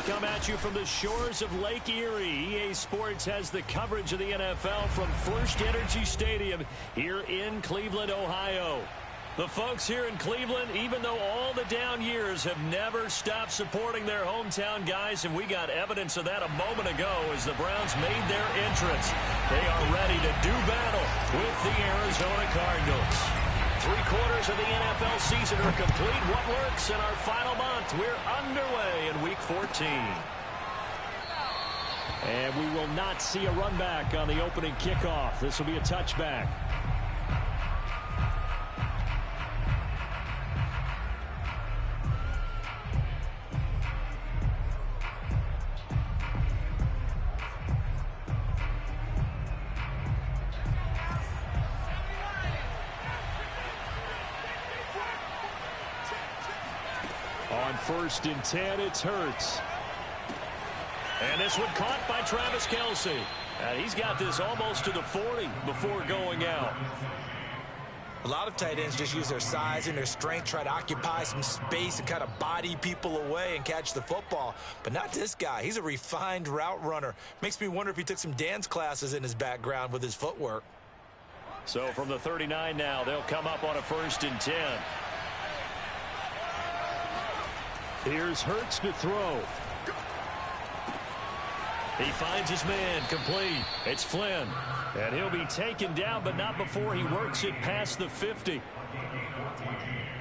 come at you from the shores of Lake Erie. EA Sports has the coverage of the NFL from First Energy Stadium here in Cleveland, Ohio. The folks here in Cleveland, even though all the down years, have never stopped supporting their hometown guys, and we got evidence of that a moment ago as the Browns made their entrance. They are ready to do battle with the Arizona Cardinals. 3/4 of the NFL season are complete. What works in our final month? We're underway in Week 14. And we will not see a run back on the opening kickoff. This will be a touchback. On 1st and 10, it's Hurts. And this one caught by Travis Kelce. And he's got this almost to the 40 before going out. A lot of tight ends just use their size and their strength, try to occupy some space and kind of body people away and catch the football. But not this guy. He's a refined route runner. Makes me wonder if he took some dance classes in his background with his footwork. So from the 39 now, they'll come up on a 1st and 10. Here's Hurts to throw. He finds his man, complete. It's Flynn. And he'll be taken down, but not before he works it past the 50.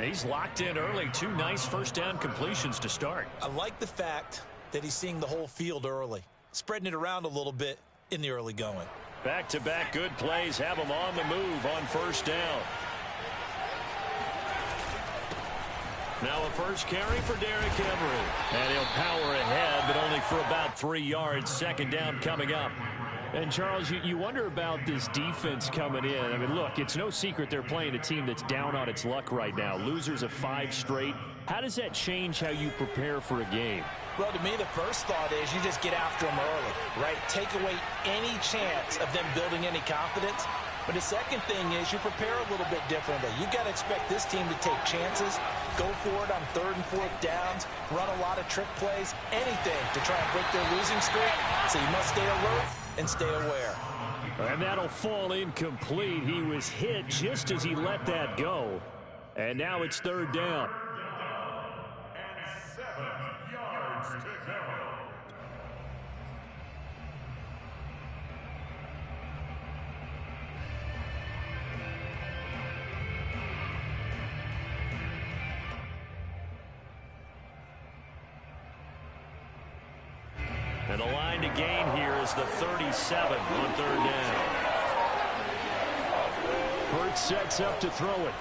He's locked in early. 2 nice first down completions to start. I like the fact that he's seeing the whole field early, spreading it around a little bit in the early going. Back-to-back good plays have him on the move on 1st down. Now a first carry for Derrick Henry. And he'll power ahead, but only for about 3 yards. 2nd down coming up. And, Charles, you wonder about this defense coming in. I mean, look, it's no secret they're playing a team that's down on its luck right now. Losers of 5 straight. How does that change how you prepare for a game? Well, to me, the first thought is you just get after them early, right? Take away any chance of them building any confidence. But the second thing is you prepare a little bit differently. You've got to expect this team to take chances, go for it on 3rd and 4th downs, run a lot of trick plays, anything to try and break their losing streak. So you must stay alert and stay aware. And that'll fall incomplete. He was hit just as he let that go. And now it's 3rd down. And 7 yards to go. And the line to gain here is the 37 on 3rd down. Hurts sets up to throw it.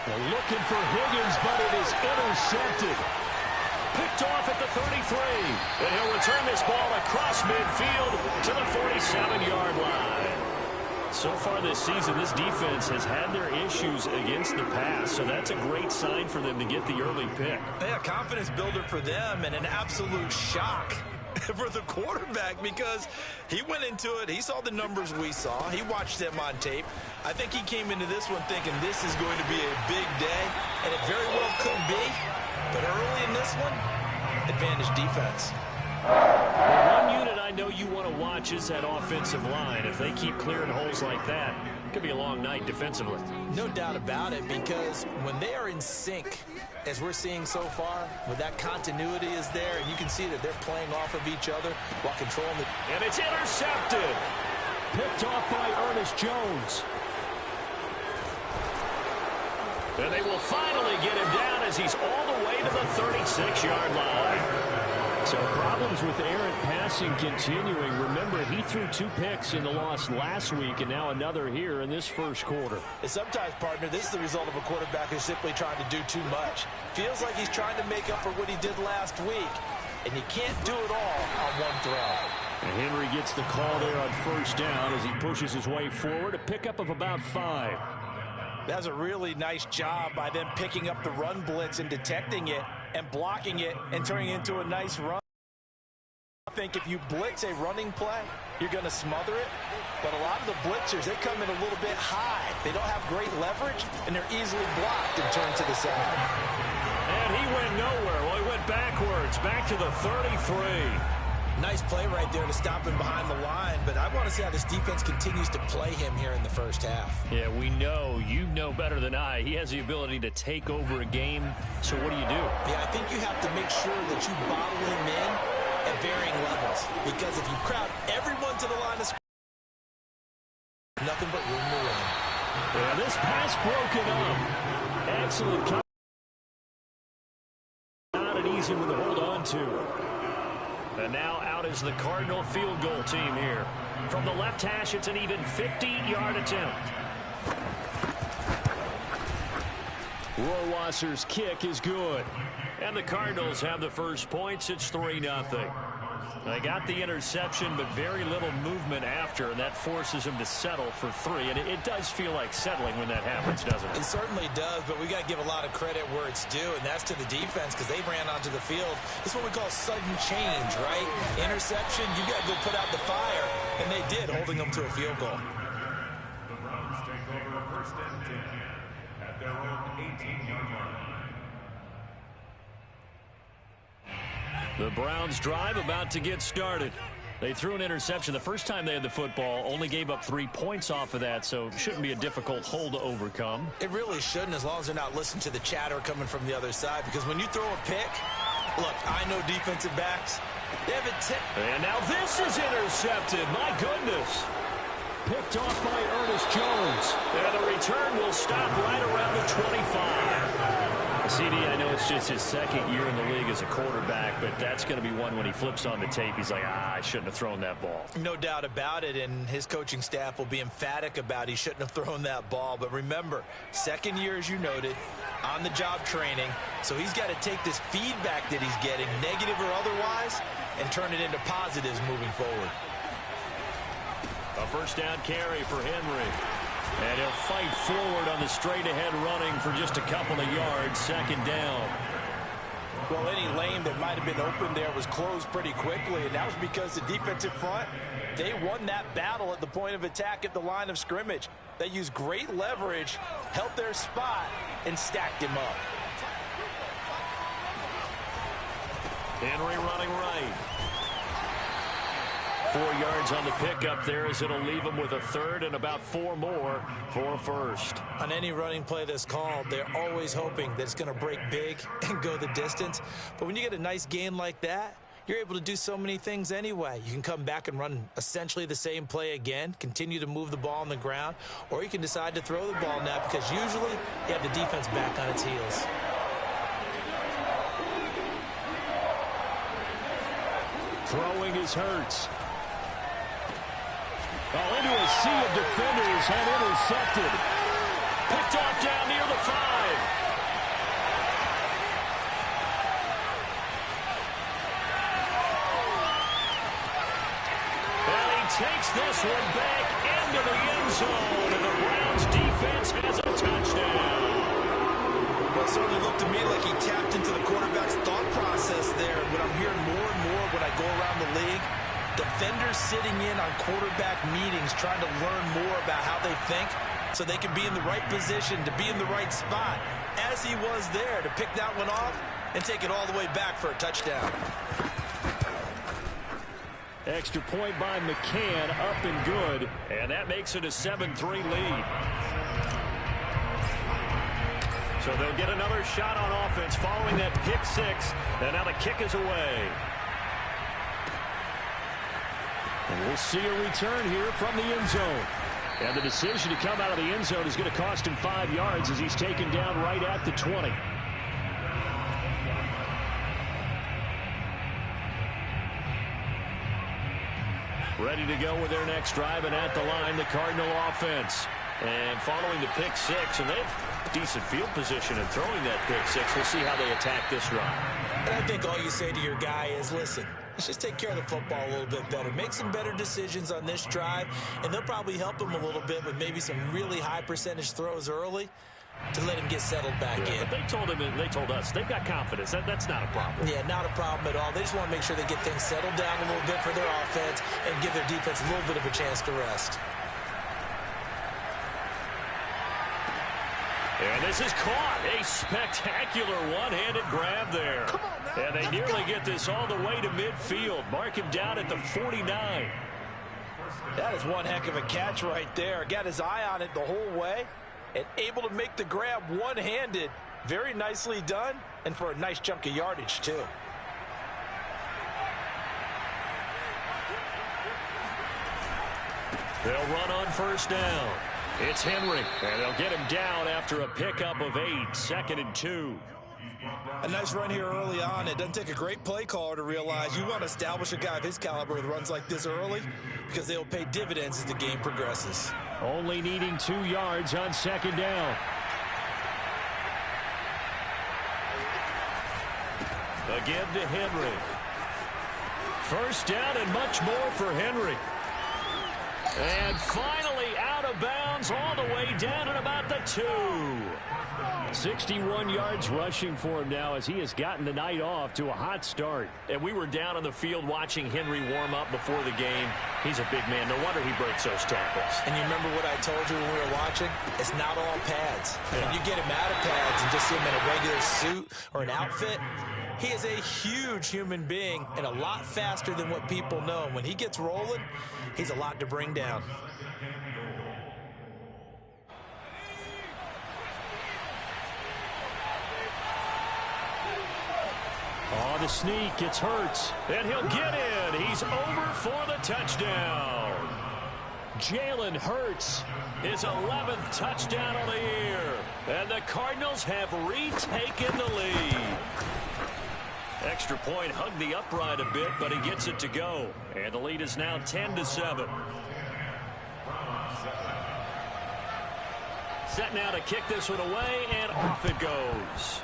They're looking for Higgins, but it is intercepted. Picked off at the 33. And he'll return this ball across midfield to the 47-yard line. So far this season, this defense has had their issues against the pass, so that's a great sign for them to get the early pick. Yeah, confidence builder for them and an absolute shock for the quarterback because he went into it. He saw the numbers we saw. He watched them on tape. I think he came into this one thinking this is going to be a big day, and it very well could be. But early in this one, advantage defense. Well, one unit I know you want to watch is that offensive line. If they keep clearing holes like that, it could be a long night defensively. No doubt about it, because when they are in sync, as we're seeing so far, when that continuity is there, and you can see that they're playing off of each other while controlling the... And it's intercepted. Picked off by Ernest Jones. And they will finally get him down as he's all the way to the 36-yard line. So problems with errant passing continuing. Remember, he threw 2 picks in the loss last week and now another here in this first quarter. And sometimes, partner, this is the result of a quarterback who's simply trying to do too much. Feels like he's trying to make up for what he did last week, and you can't do it all on one throw. And Henry gets the call there on 1st down as he pushes his way forward. A pickup of about 5. That's a really nice job by them picking up the run blitz and detecting it and blocking it and turning it into a nice run. I think if you blitz a running play, you're going to smother it. But a lot of the blitzers, they come in a little bit high. They don't have great leverage, and they're easily blocked and turned to the side. And he went nowhere. Well, he went backwards, back to the 33. Nice play right there to stop him behind the line, but I want to see how this defense continues to play him here in the first half. Yeah, we know, you know better than I, he has the ability to take over a game, so what do you do? Yeah, I think you have to make sure that you bottle him in at varying levels, because if you crowd everyone to the line of scrimmage, nothing but room to run. Yeah, this pass broken up. Excellent coverage. Not an easy one to hold on to. And now out is the Cardinal field goal team here. From the left hash, it's an even 50-yard attempt. Rohrwasser's kick is good. And the Cardinals have the first points. It's 3-0. They got the interception, but very little movement after, and that forces them to settle for 3. And it does feel like settling when that happens, doesn't it? It certainly does, but we got to give a lot of credit where it's due, and that's to the defense because they ran onto the field. This is what we call sudden change, right? Interception, you got to go put out the fire, and they did, holding them to a field goal. The Browns take over first and 10 at their own 18-yard line. The Browns drive about to get started. They threw an interception the first time they had the football, only gave up 3 points off of that, so it shouldn't be a difficult hole to overcome. It really shouldn't, as long as they're not listening to the chatter coming from the other side, because when you throw a pick, look, I know defensive backs, they have a tip. And now this is intercepted. My goodness. Picked off by Ernest Jones. And the return will stop right around the 25. CD, I know it's just his second year in the league as a quarterback, but that's going to be one when he flips on the tape. He's like, I shouldn't have thrown that ball. No doubt about it, and his coaching staff will be emphatic about he shouldn't have thrown that ball. But remember, second year, as you noted, on-the-job training, so he's got to take this feedback that he's getting, negative or otherwise, and turn it into positives moving forward. A first down carry for Henry. And he'll fight forward on the straight-ahead running for just a couple of yards, second down. Well, any lane that might have been open there was closed pretty quickly, and that was because the defensive front, they won that battle at the point of attack at the line of scrimmage. They used great leverage, held their spot, and stacked him up. Henry running right. 4 yards on the pickup there as it'll leave him with a third and about 4 more for a first. On any running play that's called, they're always hoping that it's going to break big and go the distance. But when you get a nice gain like that, you're able to do so many things anyway. You can come back and run essentially the same play again, continue to move the ball on the ground, or you can decide to throw the ball now because usually you have the defense back on its heels. Throwing is Hurts. Well, into a sea of defenders and intercepted. Picked off down near the 5. And he takes this one back into the end zone, and the Browns defense has a touchdown. Well, it certainly looked to me like he tapped into the quarterback's thought process there. What I'm hearing more and more when I go around the league, defenders sitting in on quarterback meetings trying to learn more about how they think so they can be in the right position to be in the right spot, as he was there to pick that one off and take it all the way back for a touchdown. Extra point by McCann, up and good, and that makes it a 7-3 lead. So they'll get another shot on offense following that pick 6, and now the kick is away. And we'll see a return here from the end zone. And the decision to come out of the end zone is going to cost him 5 yards as he's taken down right at the 20. Ready to go with their next drive, and at the line, the Cardinal offense. And following the pick 6, and they have decent field position in throwing that pick 6. We'll see how they attack this run. And I think all you say to your guy is, listen, let's just take care of the football a little bit better. Make some better decisions on this drive, and they'll probably help him a little bit with maybe some really high percentage throws early to let him get settled back in. But they told him, and they told us, they've got confidence. That's not a problem. Yeah, not a problem at all. They just want to make sure they get things settled down a little bit for their offense and give their defense a little bit of a chance to rest. And this is caught. A spectacular one-handed grab there. And they nearly get this all the way to midfield. Mark him down at the 49. That is one heck of a catch right there. Got his eye on it the whole way and able to make the grab one-handed. Very nicely done, and for a nice chunk of yardage, too. They'll run on first down. It's Henry, and they'll get him down after a pickup of 8, 2nd and 2. A nice run here early on. It doesn't take a great play caller to realize you want to establish a guy of his caliber with runs like this early because they'll pay dividends as the game progresses. Only needing 2 yards on 2nd down. Again to Henry. First down and much more for Henry. And finally out of bounds all the way down at about the 2. 61 yards rushing for him now as he has gotten the night off to a hot start. And we were down on the field watching Henry warm up before the game. He's a big man. No wonder he breaks those tackles. And you remember what I told you when we were watching? It's not all pads. Yeah. When you get him out of pads and just see him in a regular suit or an outfit, he is a huge human being and a lot faster than what people know. And when he gets rolling, he's a lot to bring down. On the sneak, it's Hurts, and he'll get in. He's over for the touchdown. Jalen Hurts, his 11th touchdown of the year. And the Cardinals have retaken the lead. Extra point hugged the upright a bit, but he gets it to go. And the lead is now 10-7. Set now to kick this one away, and off it goes.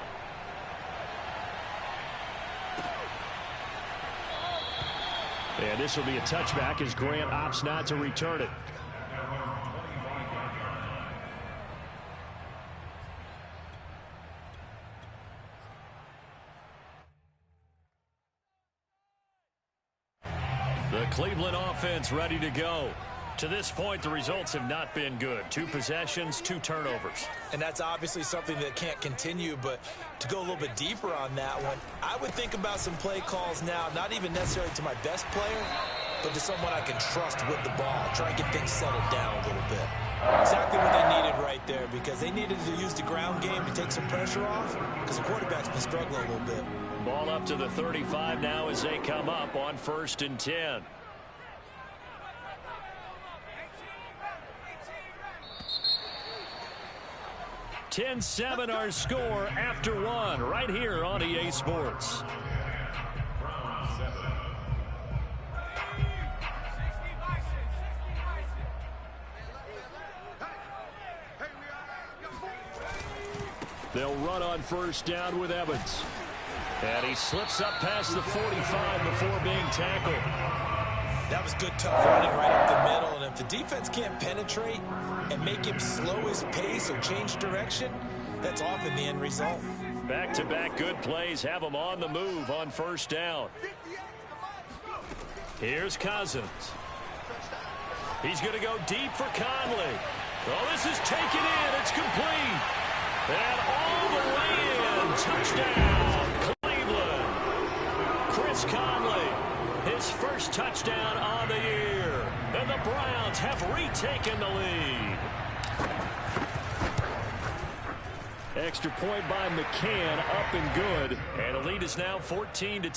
And this will be a touchback as Grant opts not to return it. The Cleveland offense ready to go. To this point, the results have not been good. 2 possessions, 2 turnovers. And that's obviously something that can't continue, but to go a little bit deeper on that one, I would think about some play calls now, not even necessarily to my best player, but to someone I can trust with the ball. Try and get things settled down a little bit. Exactly what they needed right there, because they needed to use the ground game to take some pressure off, because the quarterback's been struggling a little bit. Ball up to the 35 now as they come up on 1st and 10. (10-7) our score after 1 right here on EA Sports. They'll run on first down with Evans. And he slips up past the 45 before being tackled. That was good, tough running right up the middle. And if the defense can't penetrate and make him slow his pace or change direction, that's often the end result. Back-to-back good plays have him on the move on first down. Here's Cousins. He's going to go deep for Conley. Oh, this is taken in. It's complete. And all the way in. Touchdown, Cleveland. Chris Conley, his first touchdown on the year. And the Browns have retaken the lead. Extra point by McCann, up and good. And the lead is now 14-10.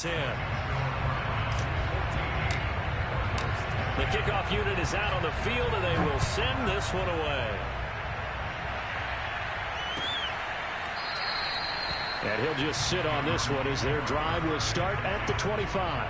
The kickoff unit is out on the field, and they will send this one away. And he'll just sit on this one as their drive will start at the 25.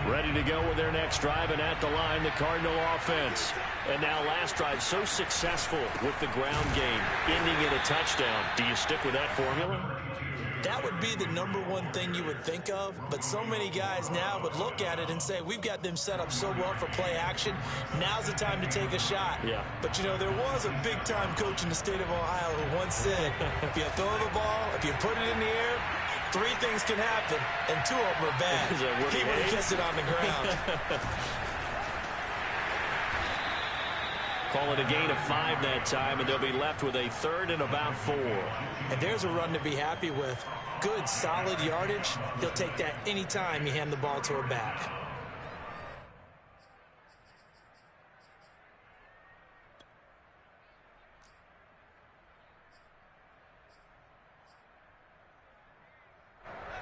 Ready to go with their next drive, and at the line, the Cardinal offense. And now last drive so successful with the ground game, ending in a touchdown. Do you stick with that formula? That would be the #1 thing you would think of, but so many guys now would look at it and say, we've got them set up so well for play action, now's the time to take a shot. Yeah. But, you know, there was a big-time coach in the state of Ohio who once said, if you throw the ball, if you put it in the air, Three things can happen, and two of them are bad. He would have kept it on the ground. Call it a gain of 5 that time, and they'll be left with a 3rd and about 4. And there's a run to be happy with. Good, solid yardage. He'll take that any time you hand the ball to a back.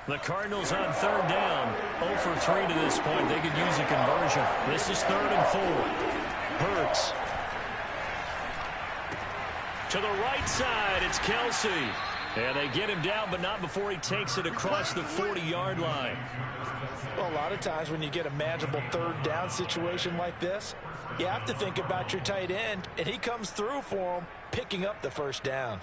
The Cardinals on 3rd down. 0 for 3 to this point. They could use a conversion. This is 3rd and 4. Hurts. To the right side, it's Kelsey. And they get him down, but not before he takes it across the 40-yard line. Well, a lot of times when you get a manageable 3rd down situation like this, you have to think about your tight end, and he comes through for him, picking up the 1st down.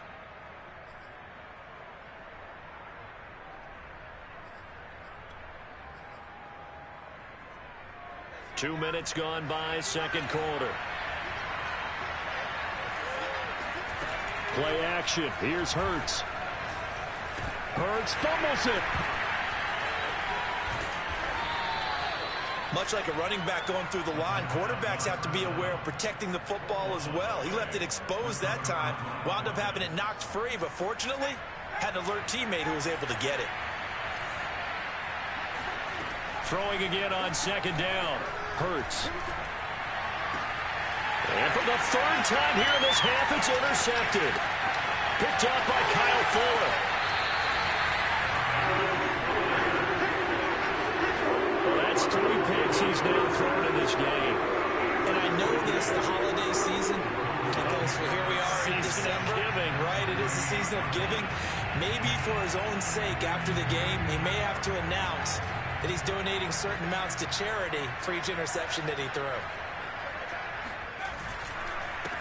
Two minutes gone by, second quarter. Play action. Here's Hurts. Hurts fumbles it. Much like a running back going through the line, quarterbacks have to be aware of protecting the football as well. He left it exposed that time, wound up having it knocked free, but fortunately, had an alert teammate who was able to get it. Throwing again on 2nd down. Hurts. And for the 3rd time here in this half, it's intercepted. Picked up by Kyle Fuller. Well, that's 3 picks he's now thrown in this game. And I know this, the holiday season, because here we are in December. Giving. Right, it is the season of giving. Maybe for his own sake, after the game, he may have to announce that he's donating certain amounts to charity for each interception that he threw.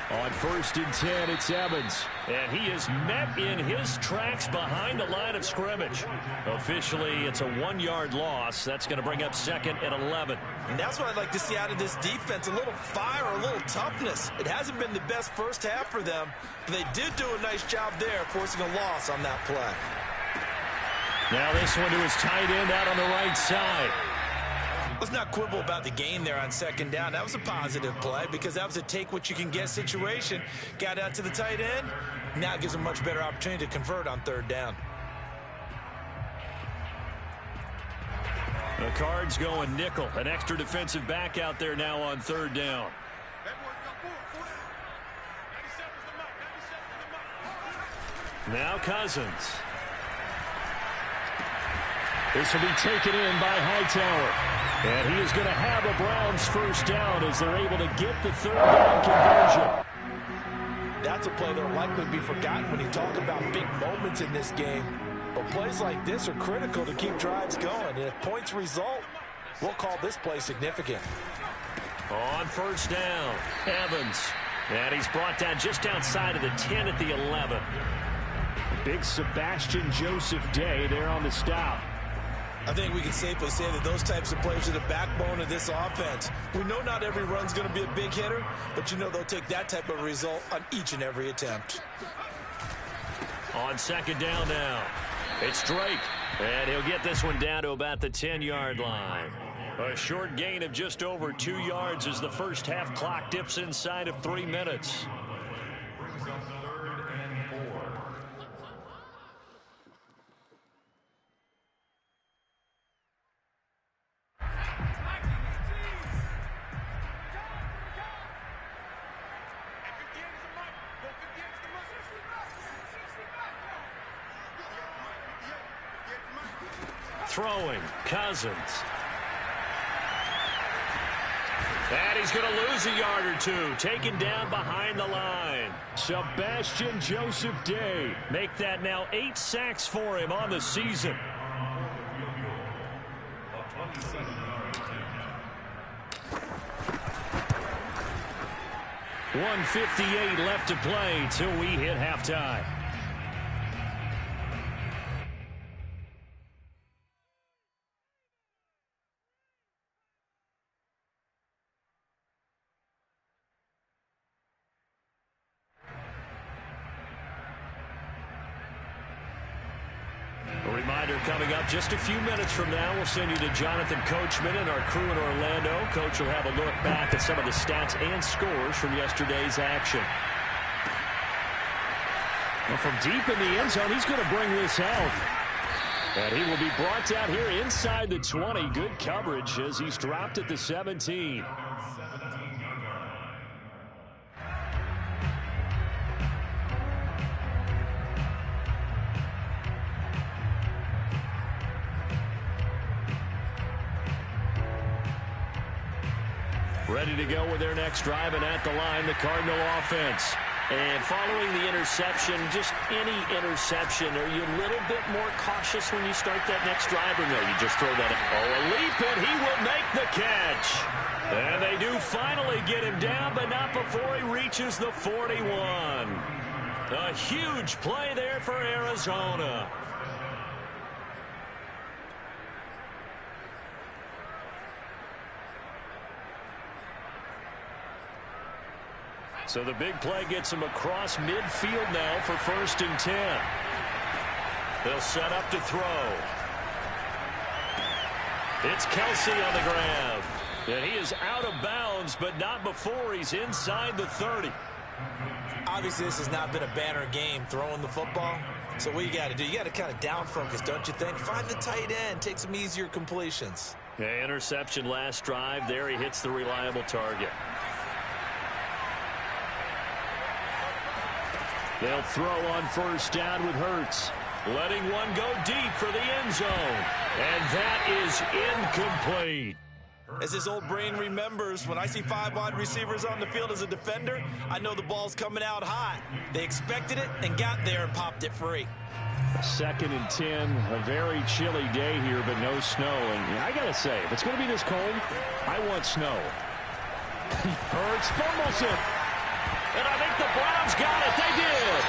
On 1st and 10, it's Evans. And he is met in his tracks behind the line of scrimmage. Officially, it's a 1-yard loss. That's going to bring up 2nd and 11. And that's what I'd like to see out of this defense, a little fire, a little toughness. It hasn't been the best first half for them, but they did do a nice job there, forcing a loss on that play. Now this one to his tight end out on the right side. Let's not quibble about the gain there on 2nd down. That was a positive play because that was a take-what-you-can-get situation. Got out to the tight end. Now it gives him a much better opportunity to convert on 3rd down. The Cards going nickel. An extra defensive back out there now on 3rd down. Now Cousins. This will be taken in by Hightower. And he is going to have a Browns 1st down as they're able to get the 3rd down conversion. That's a play that will likely be forgotten when you talk about big moments in this game. But plays like this are critical to keep drives going. And if points result, we'll call this play significant. On 1st down, Evans. And he's brought down just outside of the 10 at the 11. Big Sebastian Joseph Day there on the stop. I think we can safely say that those types of plays are the backbone of this offense. We know not every run's going to be a big hitter, but you know they'll take that type of result on each and every attempt. On 2nd down now, it's Drake. And he'll get this one down to about the 10-yard line. A short gain of just over 2 yards as the first half clock dips inside of 3 minutes. Brings up 3rd and 4. Throwing, Cousins. And he's going to lose a yard or two. Taken down behind the line. Sebastian Joseph Day. Make that now 8 sacks for him on the season. 1:58 left to play till we hit halftime. A reminder reminder coming up just a few minutes from now. We'll send you to Jonathan Coachman and our crew in Orlando. Coach will have a look back at some of the stats and scores from yesterday's action. Well, from deep in the end zone, he's going to bring this out. And he will be brought down here inside the 20. Good coverage as he's dropped at the 17. Ready to go with their next drive, and at the line, the Cardinal offense. And following the interception, just any interception, are you a little bit more cautious when you start that next drive, or no, you just throw that in? Oh, a leap, and he will make the catch. And they do finally get him down, but not before he reaches the 41. A huge play there for Arizona. So the big play gets him across midfield now for 1st and 10. They'll set up to throw. It's Kelsey on the grab. And he is out of bounds, but not before he's inside the 30. Obviously, this has not been a banner game throwing the football. So what you got to do, you got to kind of down focus, don't you think? Find the tight end, take some easier completions. Yeah, interception last drive. There he hits the reliable target. They'll throw on 1st down with Hurts. Letting one go deep for the end zone. And that is incomplete. As his old brain remembers, when I see 5 wide receivers on the field as a defender, I know the ball's coming out hot. They expected it and got there and popped it free. 2nd and 10, a very chilly day here, but no snow. And I got to say, if it's going to be this cold, I want snow. Hurts fumbles it. And I think the Browns got it. They did.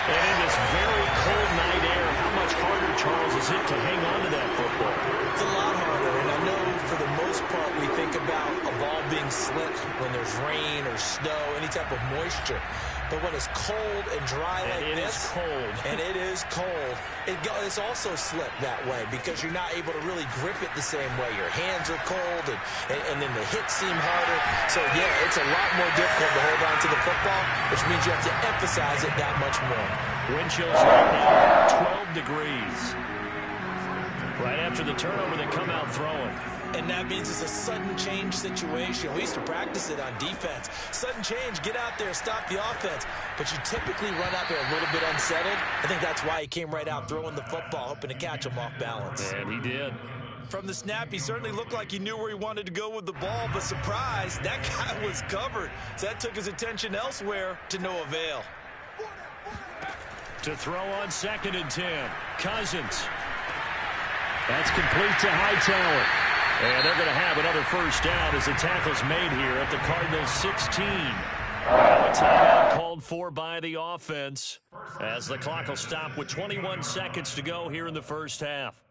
And in this very cold night air, how much harder, Charles, is it to hang on to that football? It's a lot harder, and I know for the most part we think about a ball being slick when there's rain or snow, any type of moisture. But when it's cold and dry like this, and it is cold, it's also slick that way because you're not able to really grip it the same way. Your hands are cold, and then the hits seem harder. So, yeah, it's a lot more difficult to hold on to the football, which means you have to emphasize it that much more. Wind chills right now, 12 degrees. Right after the turnover, they come out throwing. And that means it's a sudden change situation. We used to practice it on defense. Sudden change, get out there, stop the offense. But you typically run out there a little bit unsettled. I think that's why he came right out throwing the football, hoping to catch him off balance. And he did. From the snap, he certainly looked like he knew where he wanted to go with the ball, but surprise, that guy was covered. So that took his attention elsewhere to no avail. To throw on 2nd and 10, Cousins. That's complete to Hightower. And they're going to have another 1st down as the tackle's made here at the Cardinals' 16. Now a timeout called for by the offense as the clock will stop with 21 seconds to go here in the 1st half.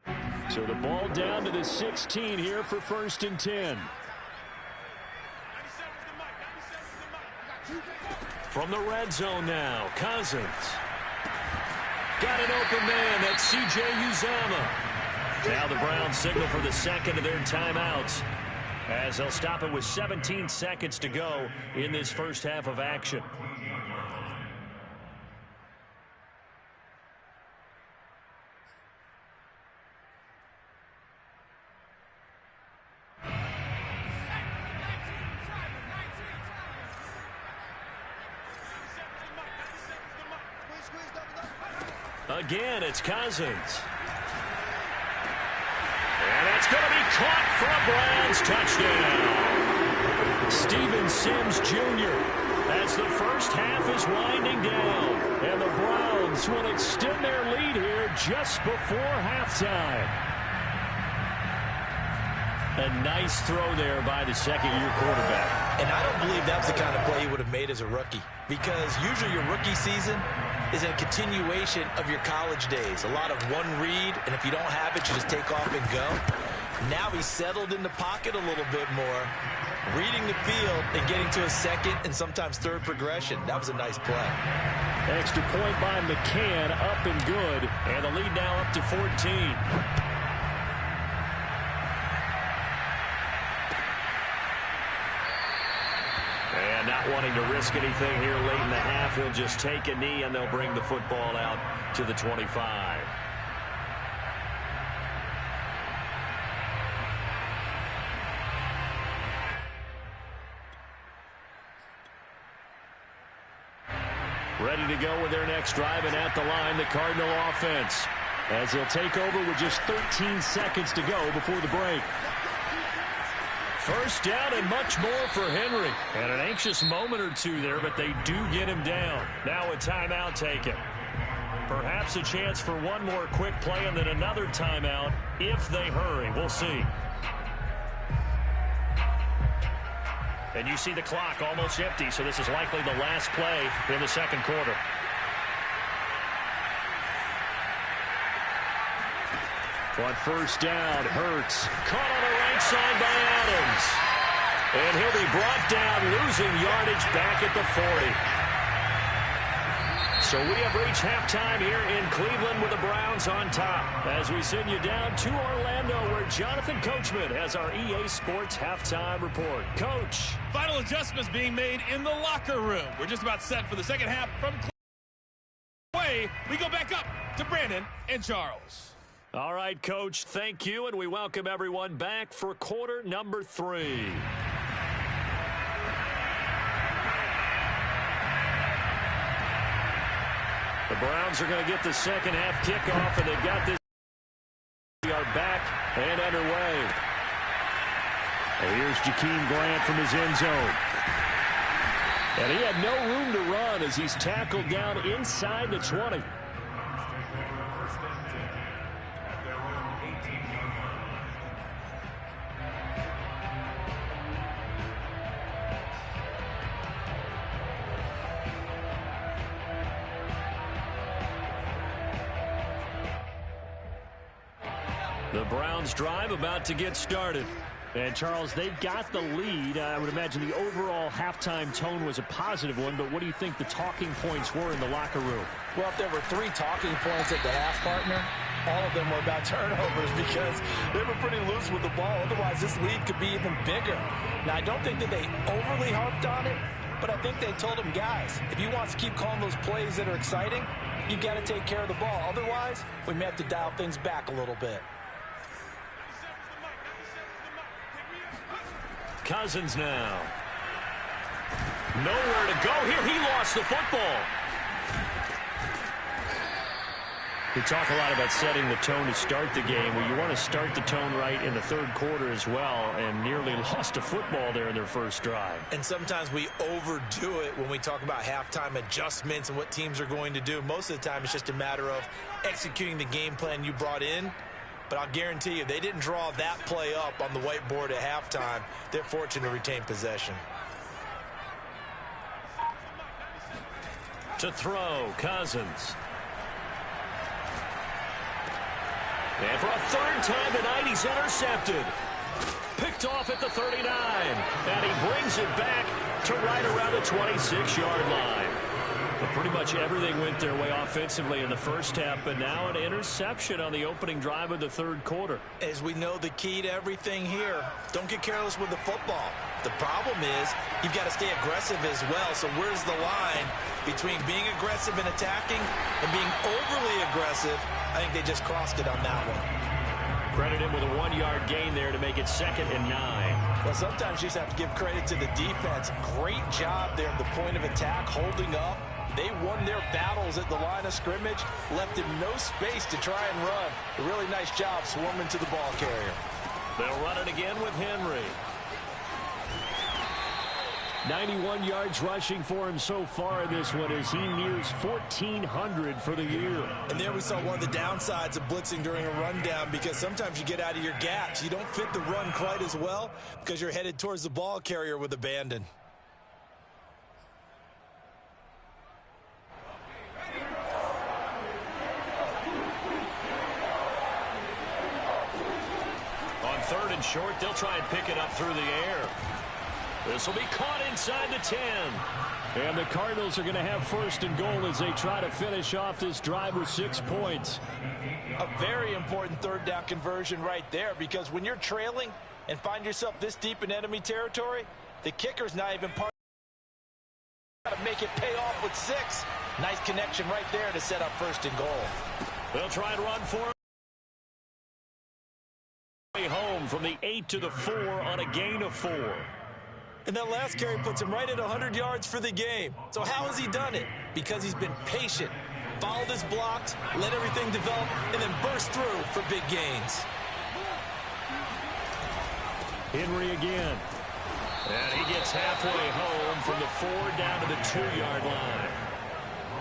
So the ball down to the 16 here for 1st and 10. From the red zone now, Cousins. Got an open man, that's C.J. Uzomah. Now the Browns signal for the 2nd of their timeouts as they'll stop it with 17 seconds to go in this 1st half of action. Again, it's Cousins. And that's going to be caught for a Browns touchdown. Steven Sims Jr. as the 1st half is winding down. And the Browns will extend their lead here just before halftime. A nice throw there by the 2nd-year quarterback. And I don't believe that was the kind of play he would have made as a rookie. Because usually your rookie season is a continuation of your college days. A lot of one read, and if you don't have it, you just take off and go. Now he's settled in the pocket a little bit more. reading the field and getting to a second and sometimes third progression. That was a nice play. Extra point by McCann, up and good, and the lead now up to 14. And not wanting to risk anything here late in the half, he'll just take a knee and they'll bring the football out to the 25. Ready to go with their next drive, and at the line, the Cardinal offense, as they'll take over with just 13 seconds to go before the break. First down and much more for Henry. And an anxious moment or two there, but they do get him down. Now a timeout taken. Perhaps a chance for one more quick play and then another timeout if they hurry. We'll see. And you see the clock almost empty, so this is likely the last play in the second quarter. On first down, Hurts caught on the right side by Adams. And he'll be brought down, losing yardage back at the 40. So we have reached halftime here in Cleveland with the Browns on top. As we send you down to Orlando, where Jonathan Coachman has our EA Sports halftime report. Coach. Final adjustments being made in the locker room. We're just about set for the second half from Cleveland. We go back up to Brandon and Charles. All right, Coach, thank you, and we welcome everyone back for quarter number 3. The Browns are going to get the second half kickoff, and they've got this. We are back and underway. And here's Jakeem Grant from his end zone. And he had no room to run as he's tackled down inside the 20. The Browns drive about to get started. And, Charles, they've got the lead. I would imagine the overall halftime tone was a positive one, but what do you think the talking points were in the locker room? Well, if there were 3 talking points at the half, partner, all of them were about turnovers because they were pretty loose with the ball. Otherwise, this lead could be even bigger. Now, I don't think that they overly harped on it, but I think they told them, guys, if you want to keep calling those plays that are exciting, you've got to take care of the ball. Otherwise, we may have to dial things back a little bit. Cousins now. Nowhere to go here. He lost the football. We talk a lot about setting the tone to start the game. Well, you want to start the tone right in the third quarter as well, and nearly lost a football there in their first drive. And sometimes we overdo it when we talk about halftime adjustments and what teams are going to do. Most of the time, it's just a matter of executing the game plan you brought in. But I'll guarantee you, they didn't draw that play up on the whiteboard at halftime. They're fortunate to retain possession. To throw, Cousins. And for a third time tonight, he's intercepted. Picked off at the 39. And he brings it back to right around the 26-yard line. But pretty much everything went their way offensively in the first half, but now an interception on the opening drive of the third quarter. As we know, the key to everything here, don't get careless with the football. The problem is you've got to stay aggressive as well. So where's the line between being aggressive and attacking and being overly aggressive? I think they just crossed it on that one. Credit him with a 1-yard gain there to make it 2nd and 9. Well, sometimes you just have to give credit to the defense. Great job there at the point of attack, holding up. They won their battles at the line of scrimmage, left him no space to try and run. A really nice job swarming to the ball carrier. They'll run it again with Henry. 91 yards rushing for him so far in this one as he nears 1,400 for the year. And there we saw one of the downsides of blitzing during a rundown, because sometimes you get out of your gaps. You don't fit the run quite as well because you're headed towards the ball carrier with abandon. On 3rd and short, they'll try and pick it up through the air. This will be caught inside the 10. And the Cardinals are going to have first and goal as they try to finish off this drive with 6 points. A very important third down conversion right there, because when you're trailing and find yourself this deep in enemy territory, the kicker's not even part of it. To make it pay off with 6. Nice connection right there to set up first and goal. They'll try and run for it. Home from the 8 to the 4 on a gain of 4. And that last carry puts him right at 100 yards for the game. So how has he done it? Because he's been patient, followed his blocks, let everything develop, and then burst through for big gains. Henry again. And he gets halfway home from the 4 down to the 2-yard line.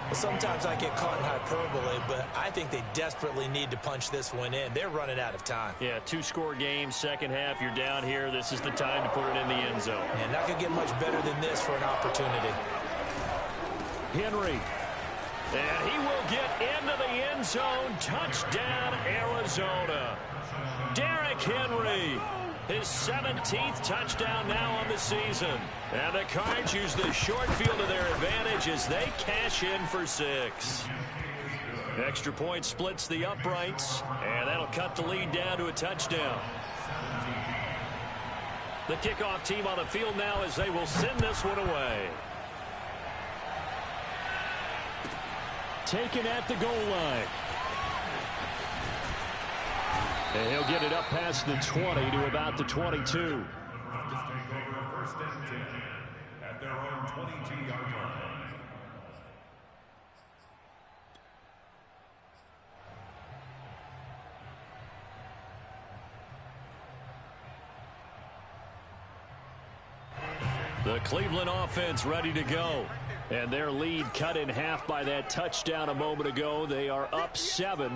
Well, sometimes I get caught in hyperbole, but I think they desperately need to punch this one in. They're running out of time. Yeah, 2-score game, second half, you're down here. This is the time to put it in the end zone. And not going to get much better than this for an opportunity. Henry. And he will get into the end zone. Touchdown, Arizona. Derrick Henry. His 17th touchdown now on the season. And the Cards use the short field to their advantage as they cash in for 6. Extra point splits the uprights, and that'll cut the lead down to a touchdown. The kickoff team on the field now as they will send this one away. Taken at the goal line. And he'll get it up past the 20 to about the 22. Just take over first and 10 at their own 22-yard line. The Cleveland offense ready to go. And their lead cut in half by that touchdown a moment ago. They are up 7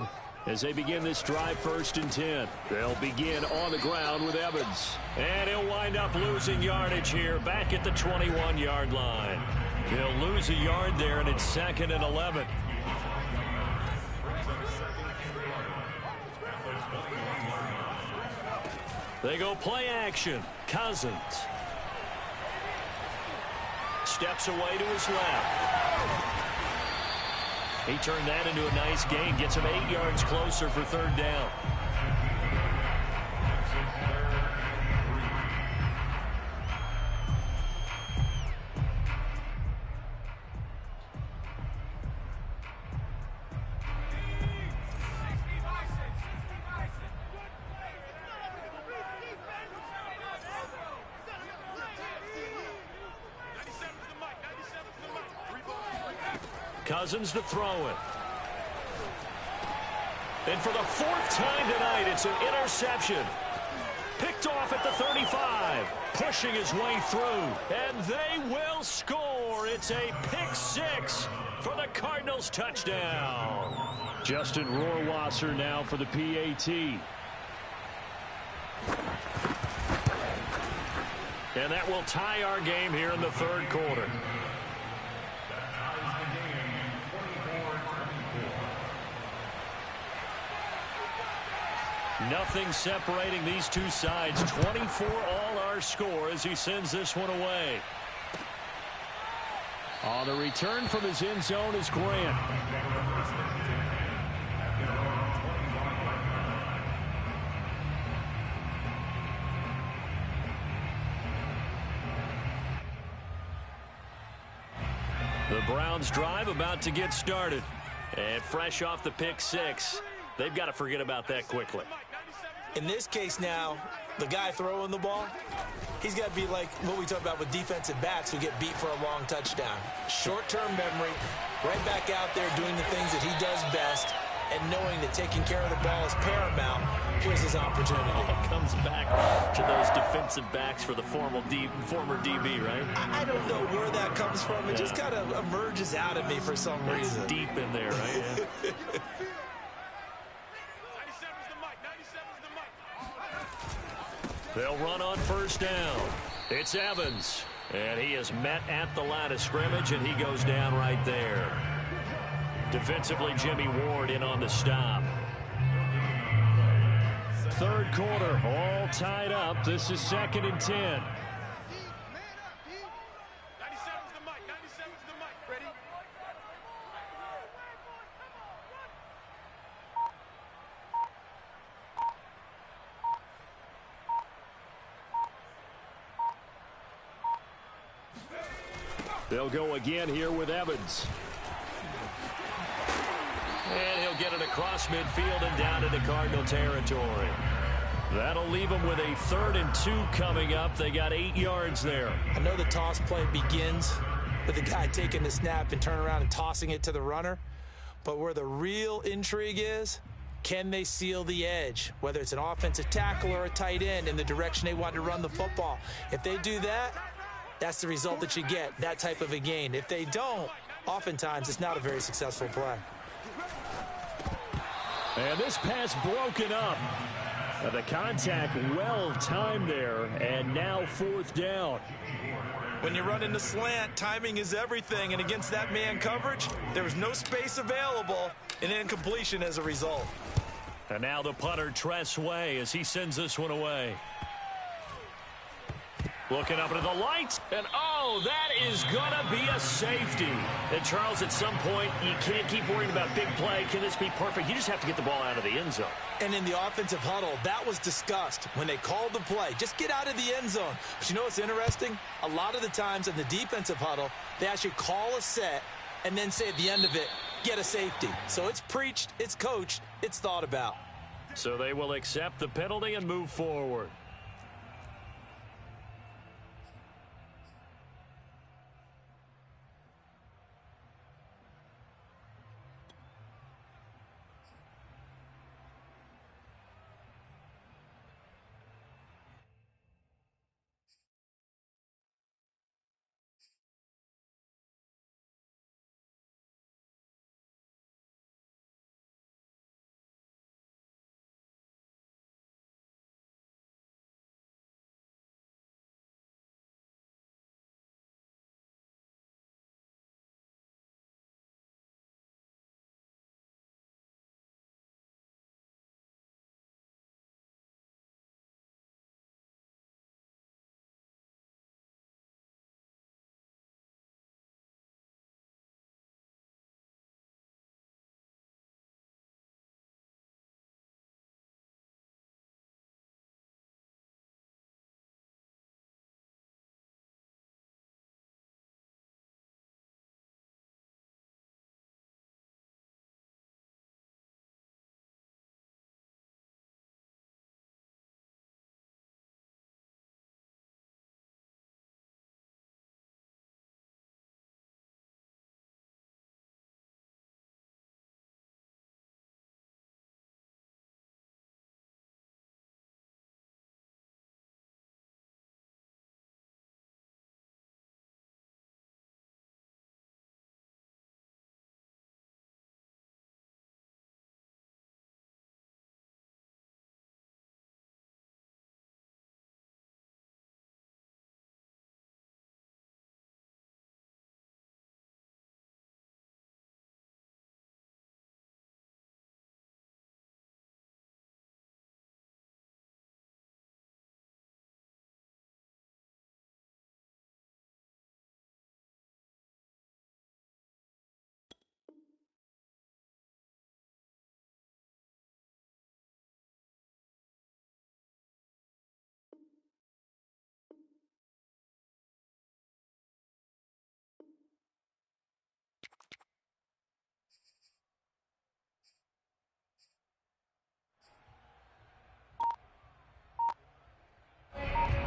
as they begin this drive first and 10. They'll begin on the ground with Evans. And he'll wind up losing yardage here back at the 21-yard line. He'll lose a yard there, and it's 2nd and 11. They go play action. Cousins. Steps away to his left. He turned that into a nice gain. Gets him 8 yards closer for 3rd down. Cousins to throw it. And for the 4th time tonight, it's an interception. Picked off at the 35. Pushing his way through. And they will score. It's a pick 6 for the Cardinals touchdown. Justin Rohrwasser now for the PAT. And that will tie our game here in the 3rd quarter. Nothing separating these two sides. 24 all our score as he sends this one away. On the return from his end zone is Grant. The Browns drive about to get started. And fresh off the pick 6, they've got to forget about that quickly. In this case now, the guy throwing the ball, he's got to be like what we talk about with defensive backs who get beat for a long touchdown. Short-term memory, right back out there doing the things that he does best, and knowing that taking care of the ball is paramount. Here's his opportunity. It comes back to those defensive backs for the former DB, right? I don't know where that comes from. It just kind of emerges out of me for some reason. It's deep in there, right? Yeah. They'll run on 1st down. It's Evans. And he is met at the line of scrimmage, and he goes down right there. Defensively, Jimmy Ward in on the stop. 3rd quarter, all tied up. This is 2nd and 10. They'll go again here with Evans. And he'll get it across midfield and down into Cardinal territory. That'll leave them with a 3rd and 2 coming up. They got 8 yards there. I know the toss play begins with the guy taking the snap and turning around and tossing it to the runner. But where the real intrigue is, can they seal the edge, whether it's an offensive tackle or a tight end, in the direction they want to run the football? If they do that, that's the result that you get, that type of a gain. If they don't, oftentimes it's not a very successful play. And this pass broken up. The contact well timed there, and now 4th down. When you run into slant, timing is everything, and against that man coverage, there was no space available, and incompletion as a result. And now the punter, Tress Way, as he sends this one away. Looking up into the lights, and oh, that is going to be a safety. And Charles, at some point, you can't keep worrying about big play. Can this be perfect? You just have to get the ball out of the end zone. And in the offensive huddle, that was discussed when they called the play. Just get out of the end zone. But you know what's interesting? A lot of the times in the defensive huddle, they actually call a set and then say at the end of it, get a safety. So it's preached, it's coached, it's thought about. So they will accept the penalty and move forward.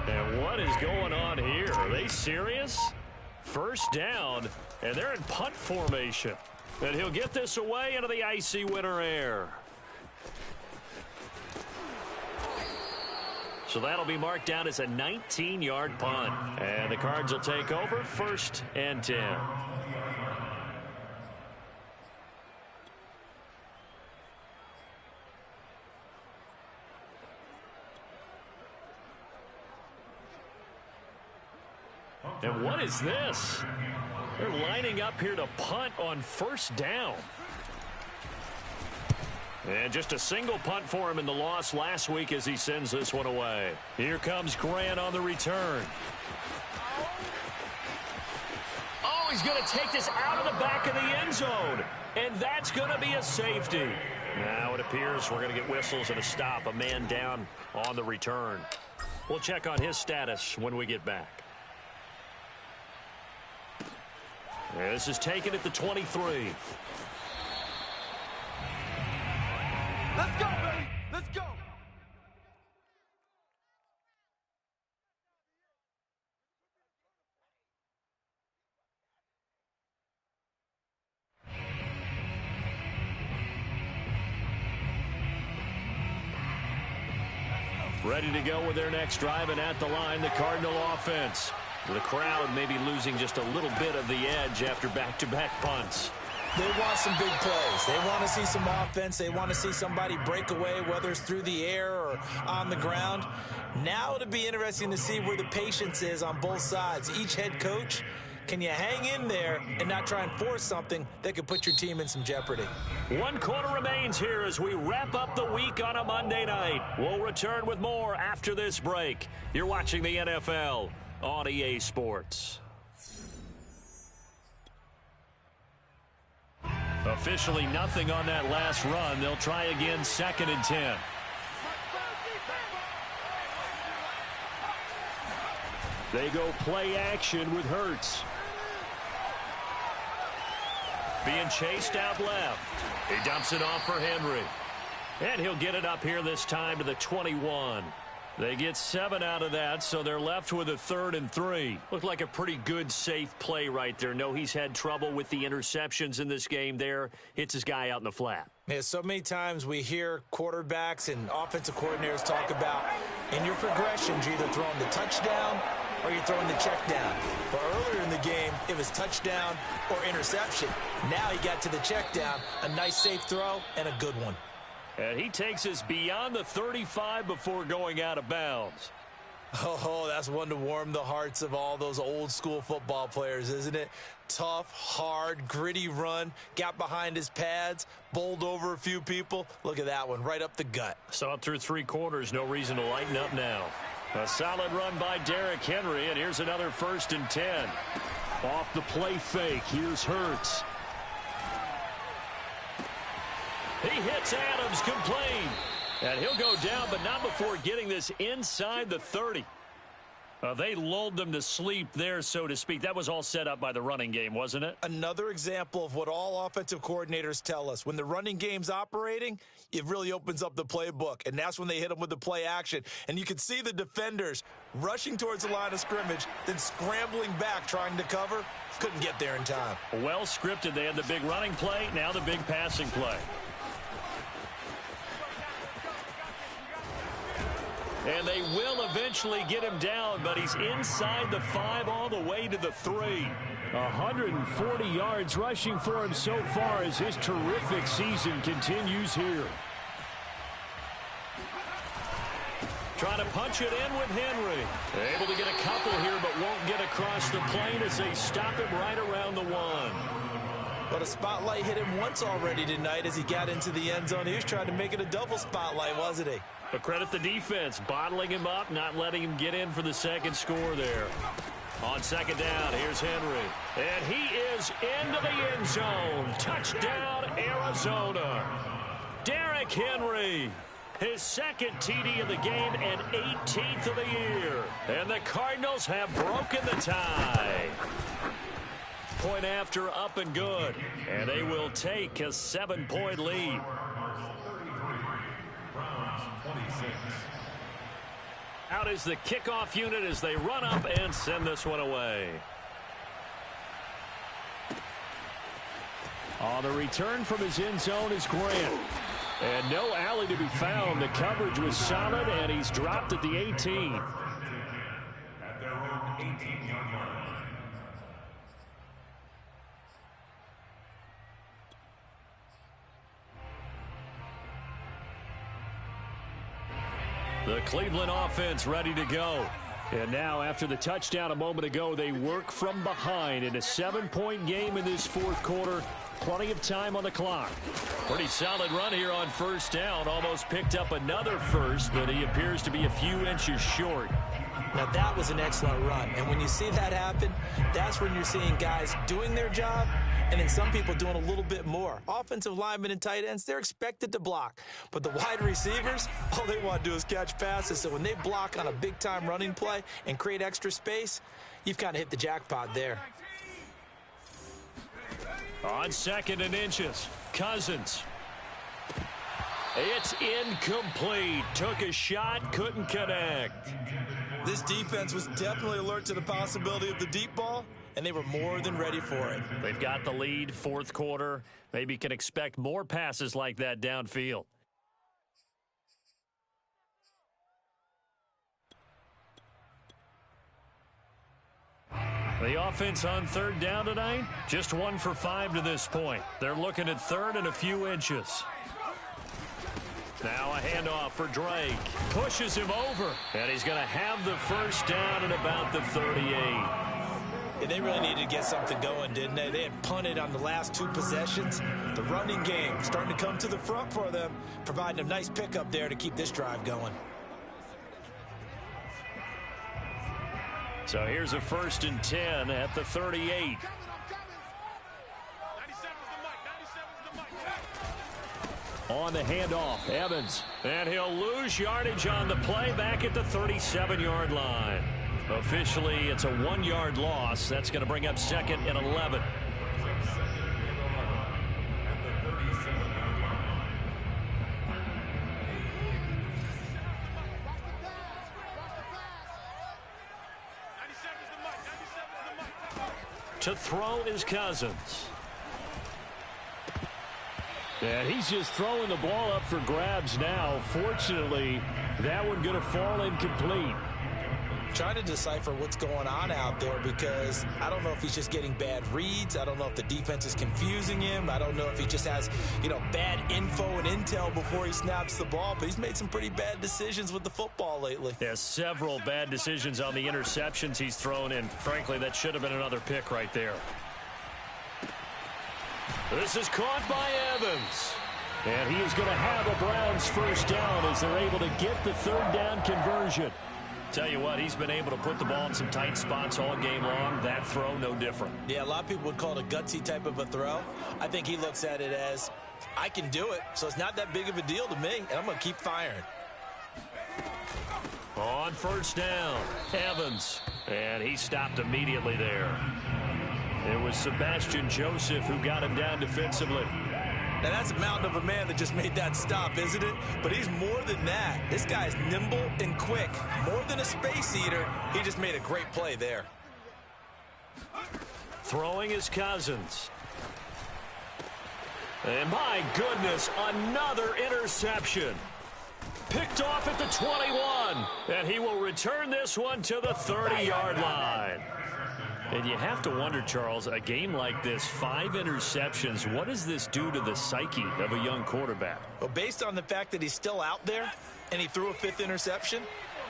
And what is going on here? Are they serious? 1st down, and they're in punt formation. And he'll get this away into the icy winter air. So that'll be marked down as a 19-yard punt. And the Cards will take over 1st and 10. And what is this? They're lining up here to punt on 1st down. And just a single punt for him in the loss last week as he sends this one away. Here comes Grant on the return. Oh, he's going to take this out of the back of the end zone. And that's going to be a safety. Now it appears we're going to get whistles and a stop. A man down on the return. We'll check on his status when we get back. This is taken at the 23. Let's go, baby. Let's go. Ready to go with their next drive, and at the line, the Cardinal offense. The crowd maybe losing just a little bit of the edge after back-to-back punts. They want some big plays. They want to see some offense. They want to see somebody break away, whether it's through the air or on the ground. Now it'll be interesting to see where the patience is on both sides. Each head coach, can you hang in there and not try and force something that could put your team in some jeopardy? 1 quarter remains here as we wrap up the week on a Monday night. We'll return with more after this break. You're watching the NFL on EA Sports. Officially nothing on that last run. They'll try again, 2nd and 10. They go play action with Hurts. Being chased out left. He dumps it off for Henry. And he'll get it up here this time to the 21. They get 7 out of that, so they're left with a 3rd and 3. Looked like a pretty good, safe play right there. No, he's had trouble with the interceptions in this game there. Hits his guy out in the flat. Yeah, so many times we hear quarterbacks and offensive coordinators talk about in your progressions, you're either throwing the touchdown or you're throwing the check down. But earlier in the game, it was touchdown or interception. Now he got to the check down, a nice safe throw and a good one. And he takes us beyond the 35 before going out of bounds. Oh, that's one to warm the hearts of all those old school football players, isn't it? Tough, hard, gritty run, got behind his pads, bowled over a few people. Look at that one, right up the gut. Saw it through 3 quarters, no reason to lighten up now. A solid run by Derrick Henry, and here's another 1st and 10. Off the play fake, here's Hurts. He hits Adams complete. And he'll go down, but not before getting this inside the 30. They lulled them to sleep there, so to speak. That was all set up by the running game, wasn't it? Another example of what all offensive coordinators tell us. When the running game's operating, it really opens up the playbook, and that's when they hit them with the play action. And you can see the defenders rushing towards the line of scrimmage, then scrambling back trying to cover. Couldn't get there in time. Well scripted. They had the big running play, now the big passing play. And they will eventually get him down, but he's inside the 5 all the way to the 3. 140 yards rushing for him so far as his terrific season continues here. Trying to punch it in with Henry. Able to get a couple here, but won't get across the plane as they stop him right around the 1. But a spotlight hit him once already tonight as he got into the end zone. He was trying to make it a double spotlight, wasn't he? But credit the defense, bottling him up, not letting him get in for the second score there. On 2nd down, here's Henry. And he is into the end zone. Touchdown, Arizona. Derrick Henry, his 2nd TD of the game and 18th of the year. And the Cardinals have broken the tie. Point after, up and good. And they will take a 7-point lead. Out is the kickoff unit as they run up and send this one away. On the return from his end zone is Grant. And no alley to be found. The coverage was solid, and he's dropped at the 18. At their own 18-yard line. The Cleveland offense ready to go. And now, after the touchdown a moment ago, they work from behind in a 7-point game in this 4th quarter. Plenty of time on the clock. Pretty solid run here on 1st down. Almost picked up another first, but he appears to be a few inches short. Now, that was an excellent run. And when you see that happen, that's when you're seeing guys doing their job and then some people doing a little bit more. Offensive linemen and tight ends, they're expected to block. But the wide receivers, all they want to do is catch passes. So when they block on a big-time running play and create extra space, you've kind of hit the jackpot there. On 2nd and inches, Cousins. It's incomplete. Took a shot, couldn't connect. This defense was definitely alert to the possibility of the deep ball, and they were more than ready for it. They've got the lead, 4th quarter. Maybe can expect more passes like that downfield. The offense on 3rd down tonight, just 1 for 5 to this point. They're looking at 3rd and a few inches. Now a handoff for Drake. Pushes him over. And he's going to have the first down at about the 38. Yeah, they really needed to get something going, didn't they? They had punted on the last 2 possessions. The running game starting to come to the front for them, providing a nice pickup there to keep this drive going. So here's a 1st and 10 at the 38. On the handoff, Evans. And he'll lose yardage on the play back at the 37-yard line. Officially, it's a 1-yard loss. That's going to bring up 2nd and 11. To throw is Cousins. And he's just throwing the ball up for grabs now. Fortunately, that one going to fall incomplete. Trying to decipher what's going on out there because I don't know if he's just getting bad reads. I don't know if the defense is confusing him. I don't know if he just has, bad info and intel before he snaps the ball. But he's made some pretty bad decisions with the football lately. Yeah, several bad decisions on the interceptions he's thrown, and frankly, that should have been another pick right there. This is caught by Evans. And he is going to have a Browns first down as they're able to get the 3rd down conversion. Tell you what, he's been able to put the ball in some tight spots all game long. That throw, no different. Yeah, a lot of people would call it a gutsy type of a throw. I think he looks at it as, I can do it, so it's not that big of a deal to me, and I'm going to keep firing. On 1st down, Evans. And he stopped immediately there. It was Sebastian Joseph who got him down defensively. Now, that's a mountain of a man that just made that stop, isn't it? But he's more than that. This guy's nimble and quick. More than a space eater, he just made a great play there. Throwing is Cousins. And my goodness, another interception. Picked off at the 21. And he will return this one to the 30-yard line. And you have to wonder, Charles, a game like this, 5 interceptions, what does this do to the psyche of a young quarterback? Well, based on the fact that he's still out there and he threw a 5th interception,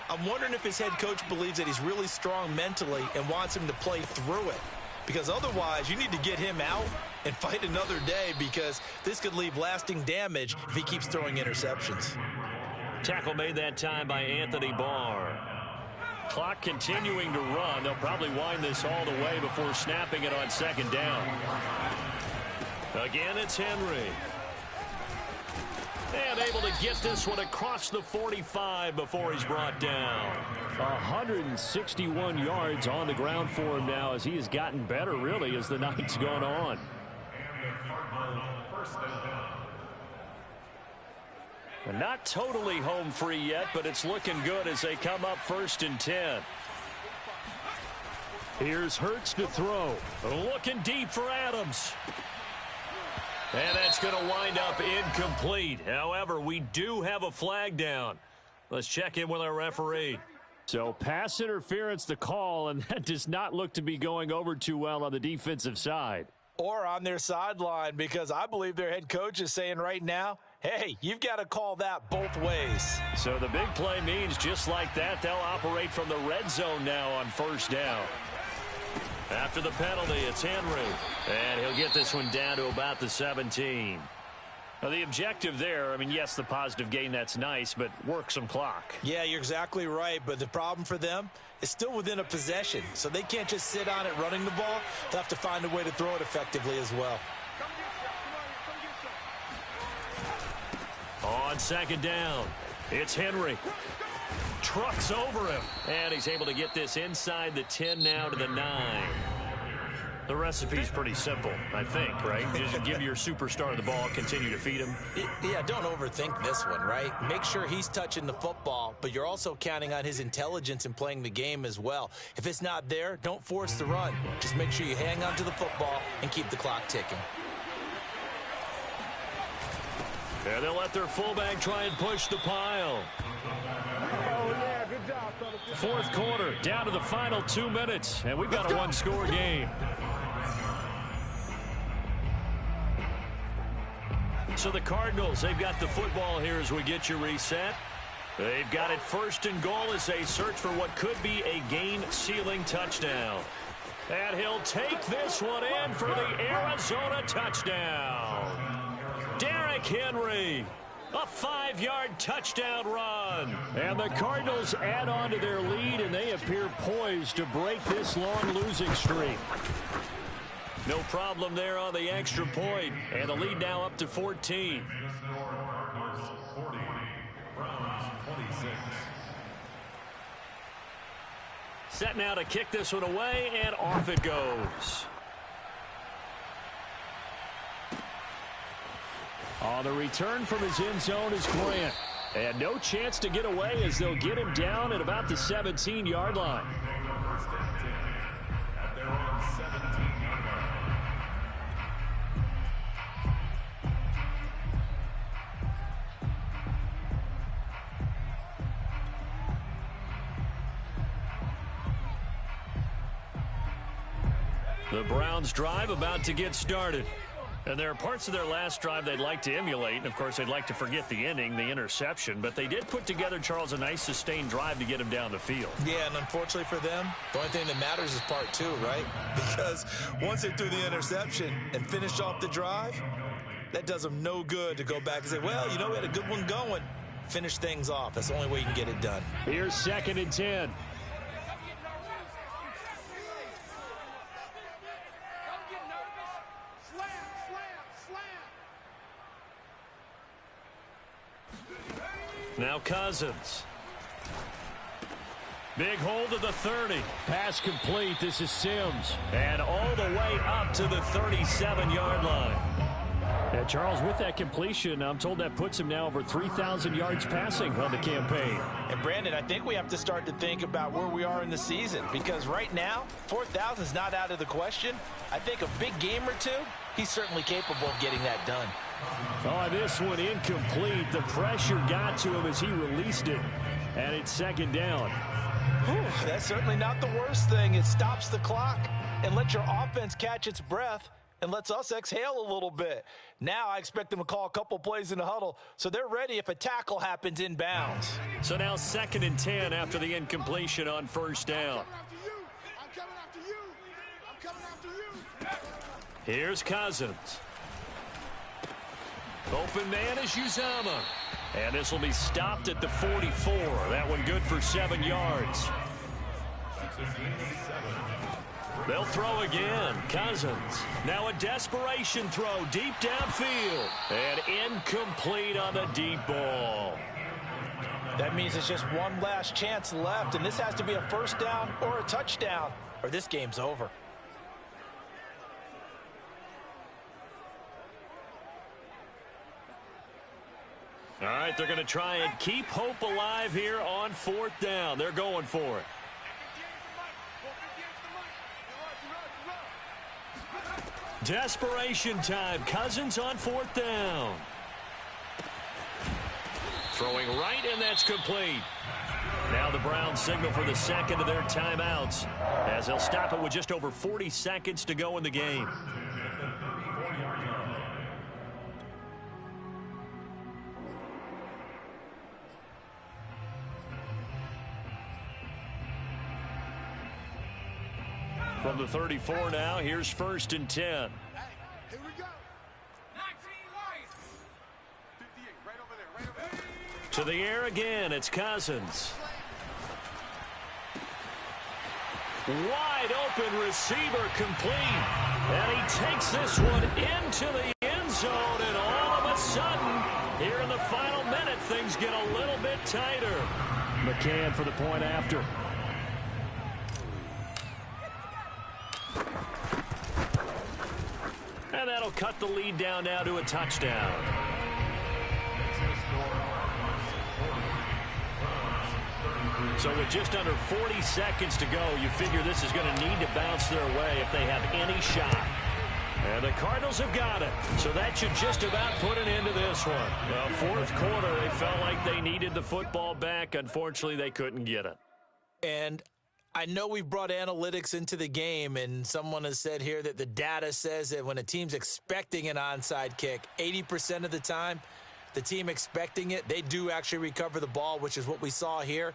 I'm wondering if his head coach believes that he's really strong mentally and wants him to play through it. Because otherwise, you need to get him out and fight another day because this could leave lasting damage if he keeps throwing interceptions. Tackle made that time by Anthony Barr. Clock continuing to run. They'll probably wind this all the way before snapping it on 2nd down. Again, it's Henry. And able to get this one across the 45 before he's brought down. 161 yards on the ground for him now as he has gotten better, really, as the night's gone on. Not totally home free yet, but it's looking good as they come up 1st and 10. Here's Hurts to throw. Looking deep for Adams. And that's going to wind up incomplete. However, we do have a flag down. Let's check in with our referee. So pass interference the call, and that does not look to be going over too well on the defensive side. Or on their sideline, because I believe their head coach is saying right now, hey, you've got to call that both ways. So the big play means just like that, they'll operate from the red zone now on 1st down. After the penalty, it's Henry. And he'll get this one down to about the 17. Now, the objective there, I mean, yes, the positive gain, that's nice, but work some clock. Yeah, you're exactly right, but the problem for them is still within a possession, so they can't just sit on it running the ball. They'll have to find a way to throw it effectively as well. On 2nd down, it's Henry. Trucks over him, and he's able to get this inside the 10 now to the 9. The recipe's pretty simple, I think, right? Just give your superstar the ball, continue to feed him. Yeah, don't overthink this one, right? Make sure he's touching the football, but you're also counting on his intelligence in playing the game as well. If it's not there, don't force the run. Just make sure you hang on to the football and keep the clock ticking. And they'll let their fullback try and push the pile. Fourth quarter, down to the final 2 minutes, and we've got a one-score game. So the Cardinals, they've got the football here as we get you reset. They've got it first and goal as they search for what could be a game-sealing touchdown. And he'll take this one in for the Arizona touchdown. Derrick Henry. A 5-yard touchdown run. And the Cardinals add on to their lead, and they appear poised to break this long losing streak. No problem there on the extra point. And the lead now up to 14. Set now to kick this one away, and off it goes. On the return from his end zone is Grant. And no chance to get away as they'll get him down at about the 17-yard line. The Browns drive about to get started. And there are parts of their last drive they'd like to emulate. And, of course, they'd like to forget the ending, the interception. But they did put together, Charles, a nice sustained drive to get him down the field. Yeah, and unfortunately for them, the only thing that matters is part two, right? Because once they threw the interception and finished off the drive, that does them no good to go back and say, well, you know, we had a good one going. Finish things off. That's the only way you can get it done. Here's 2nd and 10. Now Cousins. Big hold of the 30. Pass complete. This is Sims. And all the way up to the 37-yard line. And Charles, with that completion, I'm told that puts him now over 3,000 yards passing on the campaign. And Brandon, I think we have to start to think about where we are in the season. Because right now, 4,000 is not out of the question. I think a big game or two, he's certainly capable of getting that done. Oh, this one incomplete. The pressure got to him as he released it. And it's 2nd down. Whew, that's certainly not the worst thing. It stops the clock and lets your offense catch its breath and lets us exhale a little bit. Now I expect them to call a couple plays in the huddle so they're ready if a tackle happens inbounds. So now 2nd and 10 after the incompletion on 1st down. Here's Cousins. Open man is Uzama. And this will be stopped at the 44. That one good for 7 yards. They'll throw again. Cousins. Now a desperation throw deep downfield. And incomplete on the deep ball. That means it's just one last chance left. And this has to be a 1st down or a touchdown, or this game's over. All right, they're going to try and keep hope alive here on 4th down. They're going for it. Desperation time. Cousins on 4th down. Throwing right, and that's complete. Now the Browns signal for the 2nd of their timeouts as they'll stop it with just over 40 seconds to go in the game. From the 34 now, here's 1st and 10. Here we go. 19 lights. 58, right over there, right over there. To the air again, it's Cousins. Wide open receiver complete. And he takes this one into the end zone, and all of a sudden, here in the final minute, things get a little bit tighter. McCann for the point after. And that'll cut the lead down now to a touchdown. So with just under 40 seconds to go, you figure this is going to need to bounce their way if they have any shot. And the Cardinals have got it. So that should just about put an end to this one. Well, fourth quarter, they felt like they needed the football back. Unfortunately, they couldn't get it. And I know we've brought analytics into the game, and someone has said here that the data says that when a team's expecting an onside kick, 80% of the time, the team expecting it, they do actually recover the ball, which is what we saw here.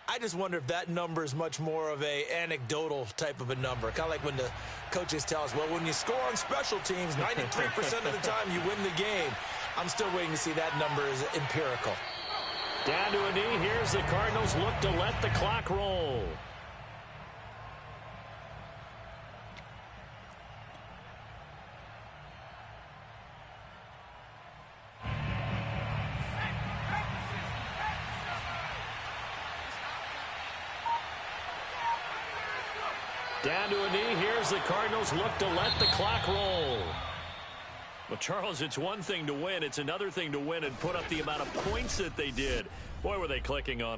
I just wonder if that number is much more of a anecdotal type of a number. Kind of like when the coaches tell us, well, when you score on special teams, 93% of the time you win the game. I'm still waiting to see that number is empirical. Down to a knee. Here's the Cardinals look to let the clock roll. Down to a knee. Here's the Cardinals look to let the clock roll. Well, Charles, it's one thing to win. It's another thing to win and put up the amount of points that they did. Boy, were they clicking on